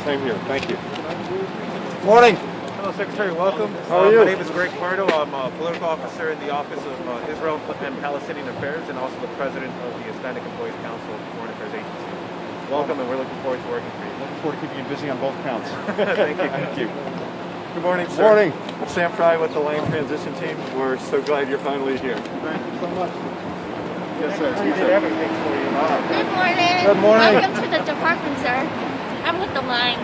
Same here. Thank you. Morning. Hello, Secretary. Welcome. How are you? My name is Greg Pardo. I'm a political officer in the Office of Israel and Palestinian Affairs and also the president of the Hispanic Employees Council Foreign Affairs Agency. Welcome, and we're looking forward to working for you. Looking forward to keeping you busy on both counts. Thank you. Thank you. Good morning, sir. Morning. Sam Fry with the Line Transition Team. We're so glad you're finally here. Thank you so much. Yes, sir. We did everything for you. Good morning. Good morning. Welcome to the department, sir. I'm with the line.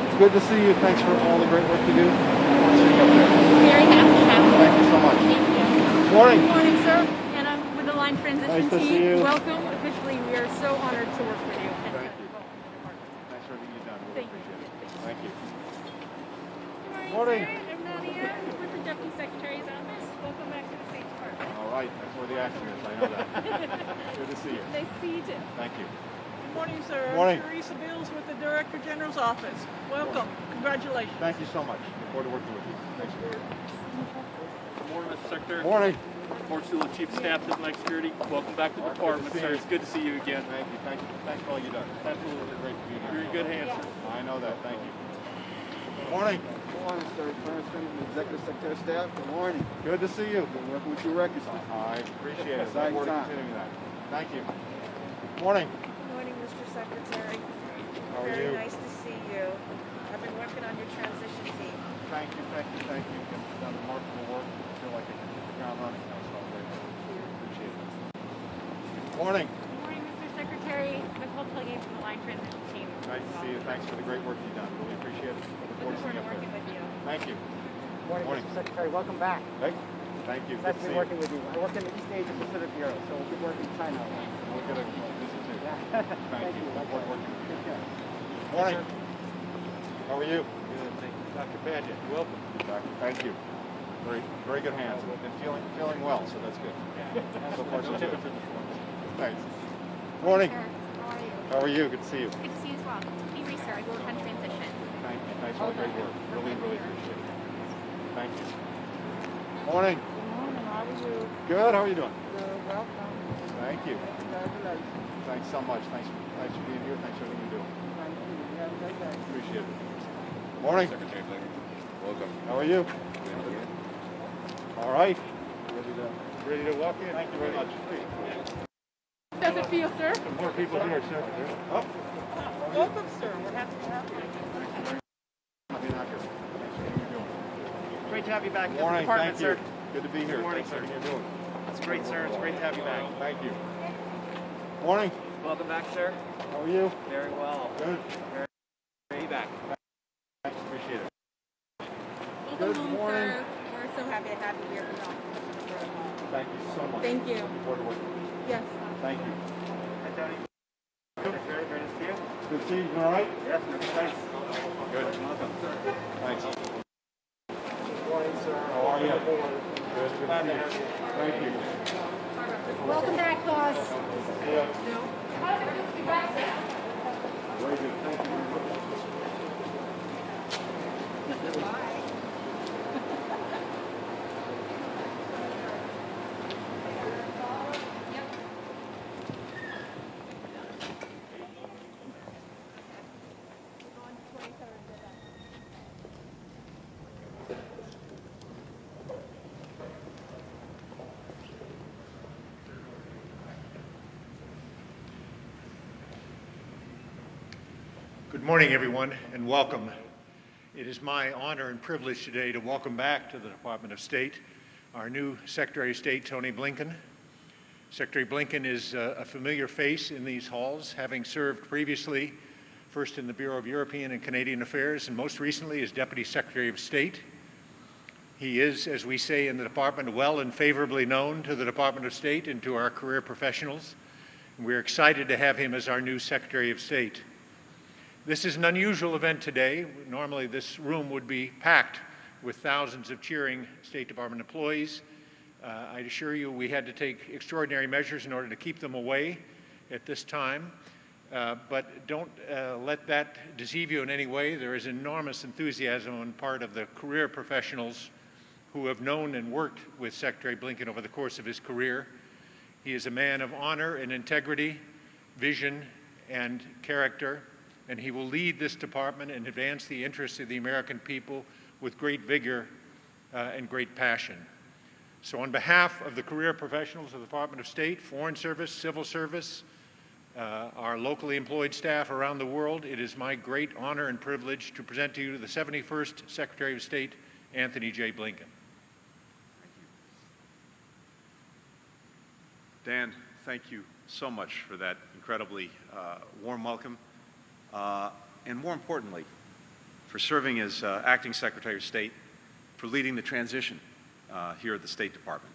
It's good to see you. Thanks for all the great work you do. Very happy to have you. Thank you so much. Thank you. Morning. Good morning, sir. And I'm with the Line Transition Nice to Team. see you. Welcome. Officially, we are so honored to work with you. Thank you. Thanks for everything you've done. Really Thank you. appreciate it. Thank you. Good Morning. sir. I'm Nadia with the Deputy Secretary's office. Welcome back to the State Department. All right. That's where the action is. I know that. Good to see you. Nice to see you too. Thank you. Good morning, sir. Morning. Teresa Bills with the Director General's office. Welcome. Congratulations. Thank you so much. Look forward to working with you. Thanks. Good morning, Mr. Secretary. Morning. Reports to the Chief of Staff, Homeland Security. Welcome back to the department, see sir. you. It's good to see you again. Thank you. Thank you. Thanks for all you've done. Absolutely. Great to be here. You're in good hands, sir. I know that. Thank you. Morning. Good morning, sir. Clarence Finnegan, Executive Secretary of Staff. Good morning. Good to see you. Been working with you records. I appreciate it. Look Exciting forward to time. continuing that. Thank you. Morning. Good morning, Mr. Secretary. How are Very you? nice to see you. I've been working on your transition team. Thank you, thank you, thank you. You've done remarkable work. I feel like I can hit the ground running now, so I'm grateful. Appreciate it. Morning. Good morning, Mr. Secretary. Nicole Tilgate from the Line Transition Team. Nice to see you. Thanks for the great work you've done. Really appreciate it. Look forward Looking to forward seeing to you up working there. with you. Thank you. Morning, Morning. Mr. Secretary. Welcome back. Hey, thank you. Nice Good to to be see working with you. I work in the East Asia Pacific Bureau, so we'll be working in China. you. We're going to keep you busy too. Yeah. Thank you. Look forward to working with you. Take care. Morning. How are you? Good, thank you. Dr. Badgett, welcome. Doctor, thank you. Very good hands. And feeling well, so that's good. So far, so good. Thanks. Morning. Sir, how are you? How are you? Good to see you. Good to see you as well. Be Reeser. I go on transition. Thank you. Thanks for the great work. Really appreciate it. Thank you. Morning. Good morning. How are you? Good. How are you doing? Good. Welcome. Thank you. Congratulations. Thanks so much. Thanks for being here. Thanks for everything you do. Thank you. You have a great day. Appreciate it. Morning. Secretary Blinken. Welcome. How are you? All right. Ready to walk in? Thank you very much. Does it feel, sir? More people here, sir. Oh. Welcome, sir. We're happy to have you. Being out here. Thanks for everything you're doing. Great to have you back in the Morning. department, Thank you. sir. Good to be here. Good morning, Thanks for sir. everything you're doing. It's great, sir. It's great to have you back. Thank you. Morning. Welcome back, sir. How are you? Very well. Good. Great to be back. Thanks. Appreciate it. Welcome Good home, morning. sir. We're so happy to have you here. Thank you so much. Thank you. Looking forward to working with you. Yes. Thank you. Antony. Secretary, great to see you. Good to see you. You all right? Yes, thanks. Good. Thanks. Good morning, sir. How are you? Good. Good to see you. Thank you. Welcome back, boss. Yeah. Very good. Thank you very much. Good morning, everyone, and welcome. It is my honor and privilege today to welcome back to the Department of State our new Secretary of State, Antony Blinken. Secretary Blinken is a familiar face in these halls, having served previously first in the Bureau of European and Canadian Affairs and most recently as Deputy Secretary of State. He is, as we say in the department, well and favorably known to the Department of State and to our career professionals. And we're excited to have him as our new Secretary of State. This is an unusual event today. Normally this room would be packed with thousands of cheering State Department employees. I assure you we had to take extraordinary measures in order to keep them away at this time. But don't let that deceive you in any way. There is enormous enthusiasm on part of the career professionals who have known and worked with Secretary Blinken over the course of his career. He is a man of honor and integrity, vision and character, and he will lead this department and advance the interests of the American people with great vigor and great passion. So on behalf of the career professionals of the Department of State, Foreign Service, Civil Service, our locally employed staff around the world, it is my great honor and privilege to present to you the 71st Secretary of State, Antony J. Blinken. Dan, thank you so much for that incredibly warm welcome, and more importantly, for serving as Acting Secretary of State, for leading the transition here at the State Department.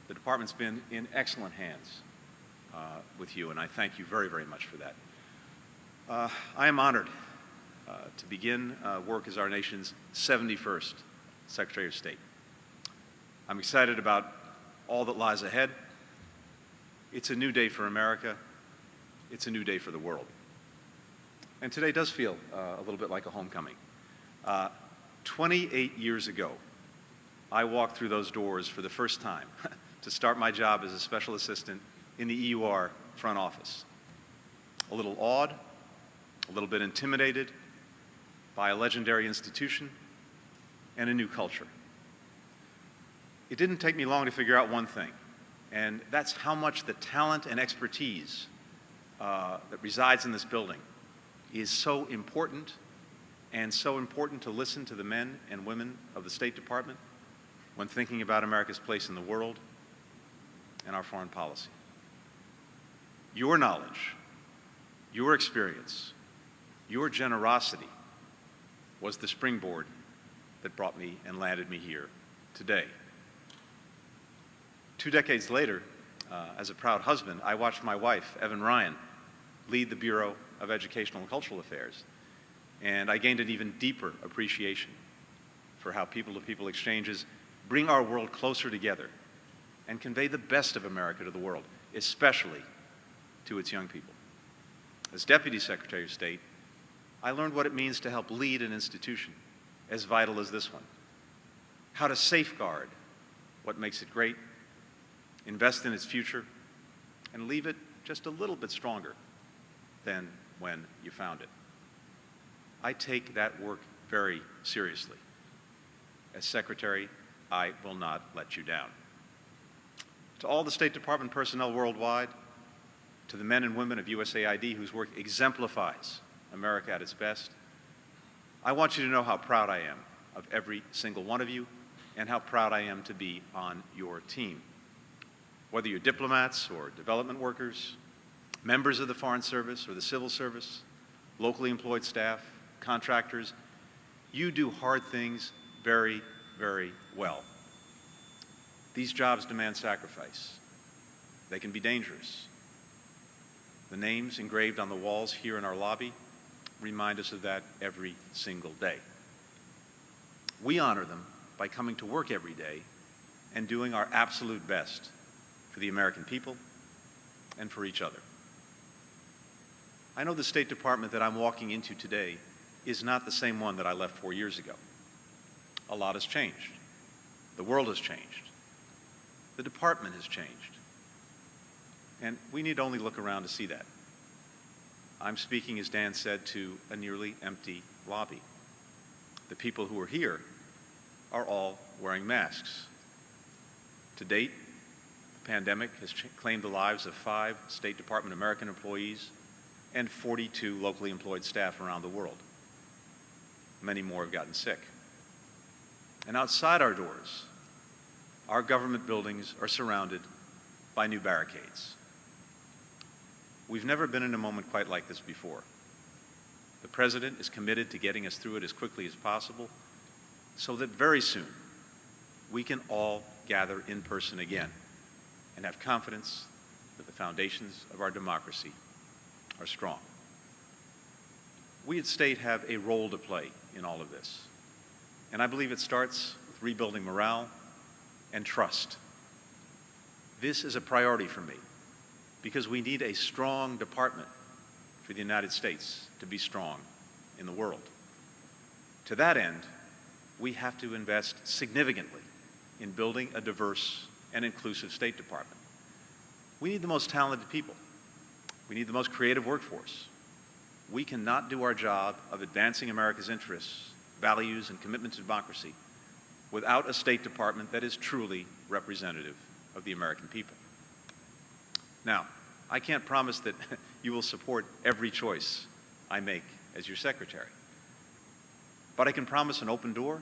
The department's been in excellent hands with you, and I thank you very, very much for that. I am honored to begin work as our nation's 71st Secretary of State. I'm excited about all that lies ahead. It's a new day for America. It's a new day for the world. And today does feel a little bit like a homecoming. 28 years ago, I walked through those doors for the first time to start my job as a special assistant in the EUR front office. A little awed, a little bit intimidated by a legendary institution and a new culture. It didn't take me long to figure out one thing, and that's how much the talent and expertise that resides in this building is so important, and so important to listen to the men and women of the State Department when thinking about America's place in the world and our foreign policy. Your knowledge, your experience, your generosity was the springboard that brought me and landed me here today. 2 decades later, as a proud husband, I watched my wife, Evan Ryan, lead the Bureau of Educational and Cultural Affairs, and I gained an even deeper appreciation for how people-to-people exchanges bring our world closer together and convey the best of America to the world, especially to its young people. As Deputy Secretary of State, I learned what it means to help lead an institution as vital as this one, how to safeguard what makes it great, invest in its future, and leave it just a little bit stronger than when you found it. I take that work very seriously. As Secretary, I will not let you down. To all the State Department personnel worldwide, to the men and women of USAID whose work exemplifies America at its best, I want you to know how proud I am of every single one of you and how proud I am to be on your team. Whether you're diplomats or development workers, members of the Foreign Service or the Civil Service, locally employed staff, contractors, you do hard things very, very well. These jobs demand sacrifice. They can be dangerous. The names engraved on the walls here in our lobby remind us of that every single day. We honor them by coming to work every day and doing our absolute best for the American people and for each other. I know the State Department that I'm walking into today is not the same one that I left 4 years ago. A lot has changed. The world has changed. The department has changed. And we need only look around to see that. I'm speaking, as Dan said, to a nearly empty lobby. The people who are here are all wearing masks. To date, the pandemic has claimed the lives of 5 State Department American employees and 42 locally employed staff around the world. Many more have gotten sick. And outside our doors, our government buildings are surrounded by new barricades. We've never been in a moment quite like this before. The President is committed to getting us through it as quickly as possible so that very soon we can all gather in person again and have confidence that the foundations of our democracy are strong. We at State have a role to play in all of this, and I believe it starts with rebuilding morale and trust. This is a priority for me because we need a strong department for the United States to be strong in the world. To that end, we have to invest significantly in building a diverse and inclusive State Department. We need the most talented people. We need the most creative workforce. we cannot do our job of advancing America's interests, values, and commitment to democracy without a State Department that is truly representative of the American people. Now, I can't promise that you will support every choice I make as your secretary, but I can promise an open door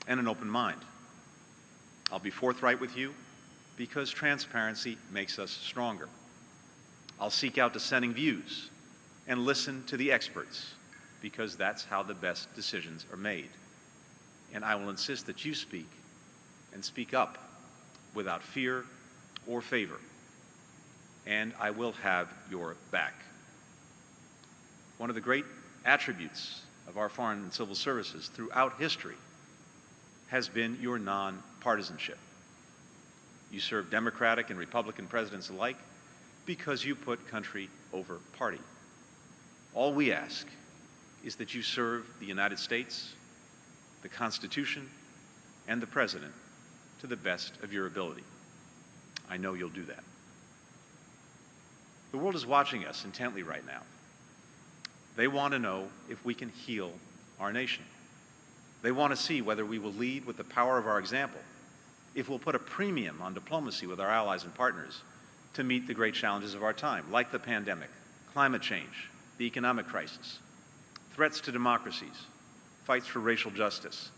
and an open mind. I'll be forthright with you because transparency makes us stronger. I'll seek out dissenting views and listen to the experts because that's how the best decisions are made. And I will insist that you speak and speak up without fear or favor. And I will have your back. One of the great attributes of our foreign and civil services throughout history has been your nonpartisanship. You serve Democratic and Republican presidents alike because you put country over party. All we ask is that you serve the United States, the Constitution, and the President to the best of your ability. I know you'll do that. The world is watching us intently right now. They want to know if we can heal our nation. They want to see whether we will lead with the power of our example, if we'll put a premium on diplomacy with our allies and partners to meet the great challenges of our time, like the pandemic, climate change, the economic crisis, threats to democracies, fights for racial justice,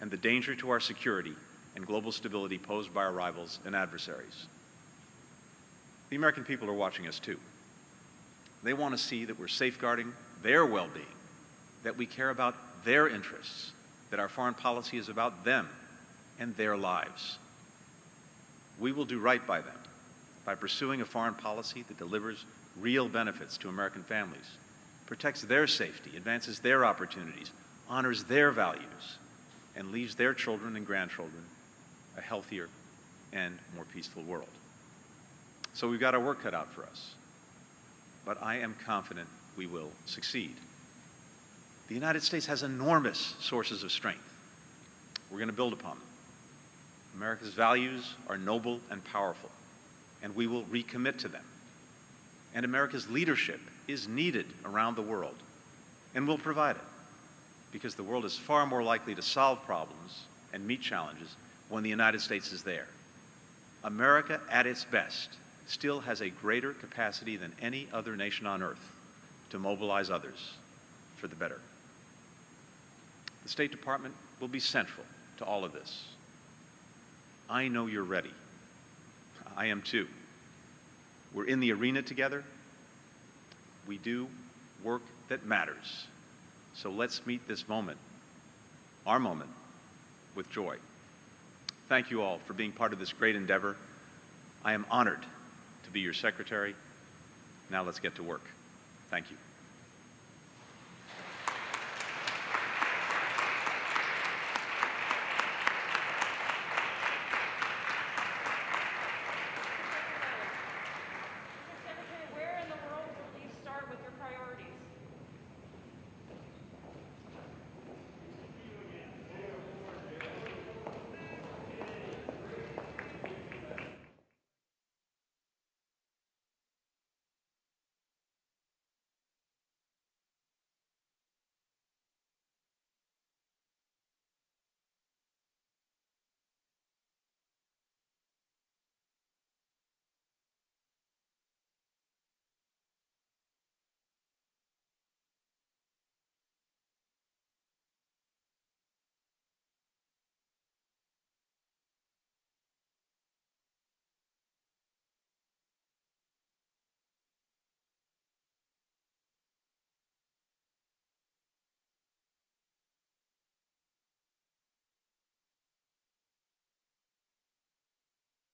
and the danger to our security and global stability posed by our rivals and adversaries. The American people are watching us too. They want to see that we're safeguarding their well-being, that we care about their interests, that our foreign policy is about them and their lives. We will do right by them by pursuing a foreign policy that delivers real benefits to American families, protects their safety, advances their opportunities, honors their values, and leaves their children and grandchildren a healthier and more peaceful world. So we've got our work cut out for us, but I am confident we will succeed. The United States has enormous sources of strength. We're going to build upon them. America's values are noble and powerful, and we will recommit to them. And America's leadership is needed around the world, and we'll provide it, because the world is far more likely to solve problems and meet challenges when the United States is there. America, at its best, still has a greater capacity than any other nation on earth to mobilize others for the better. The State Department will be central to all of this. I know you're ready. I am too. We're in the arena together. We do work that matters. So let's meet this moment, our moment, with joy. Thank you all for being part of this great endeavor. I am honored to be your secretary. Now let's get to work. Thank you.